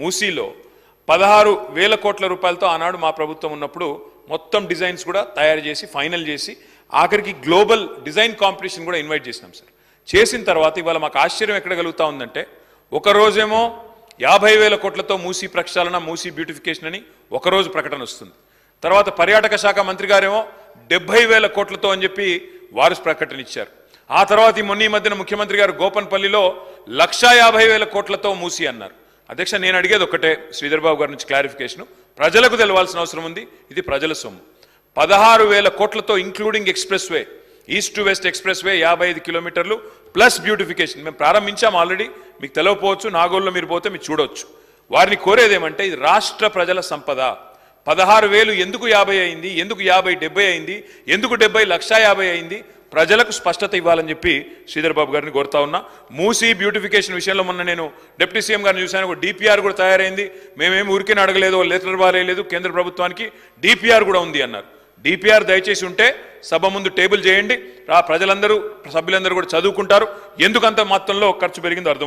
మూసీలో 16,000 కోట్ల రూపాయలతో ఆనాడు మా ప్రభుత్వం ఉన్నప్పుడు మొత్తం డిజైన్స్ కూడా తయారు చేసి ఫైనల్ చేసి ఆఖరికి గ్లోబల్ డిజైన్ కాంపిటీషన్ కూడా ఇన్వైట్ చేసినాం సార్. చేసిన తర్వాత ఇవాళ మాకు ఆశ్చర్యం ఎక్కడ కలుగుతా ఉందంటే ఒక రోజేమో 50,000 కోట్లతో మూసీ ప్రక్షాళన మూసీ బ్యూటిఫికేషన్ అని ఒకరోజు ప్రకటన వస్తుంది. తర్వాత పర్యాటక శాఖ మంత్రి గారేమో 70,000 కోట్లతో అని చెప్పి వారు ప్రకటన ఇచ్చారు. ఆ తర్వాత ఈ మధ్యన ముఖ్యమంత్రి గారు గోపన్పల్లిలో 150,000 కోట్లతో మూసీ అన్నారు. అధ్యక్ష, నేను అడిగేది ఒకటే, శ్రీధర్ బాబు గారి నుంచి క్లారిఫికేషన్ ప్రజలకు తెలవాల్సిన అవసరం ఉంది. ఇది ప్రజల సొమ్ము. 16,000 కోట్లతో including express way, east to west express way 55 కిలోమీటర్లు ప్లస్ బ్యూటిఫికేషన్ మేము ప్రారంభించాం ఆల్రెడీ. మీకు తెలియకపోవచ్చు, నాగోల్లో మీరు పోతే మీరు చూడవచ్చు. వారిని కోరేదేమంటే ఇది రాష్ట్ర ప్రజల సంపద. 16,000 ఎందుకు 50 అయింది, ఎందుకు 50 70 అయింది, ఎందుకు 70 150 అయింది, ప్రజలకు స్పష్టత ఇవ్వాలని చెప్పి శ్రీధర్ బాబు గారిని కోరుతా ఉన్నా. మూసీ బ్యూటిఫికేషన్ విషయంలో మొన్న నేను డిప్యూటీ సీఎం గారిని చూశాను. ఒక డిపిఆర్ కూడా తయారైంది. మేమేమి ఊరికే అడగలేదు, లెటర్ వారేయలేదు, కేంద్ర ప్రభుత్వానికి డిపిఆర్ కూడా ఉంది అన్నారు. డిపిఆర్ దయచేసి ఉంటే సభ ముందు టేబుల్ చేయండి. ప్రజలందరూ సభ్యులందరూ కూడా చదువుకుంటారు. ఎందుకంత మొత్తంలో ఖర్చు పెరిగిందో అర్థం.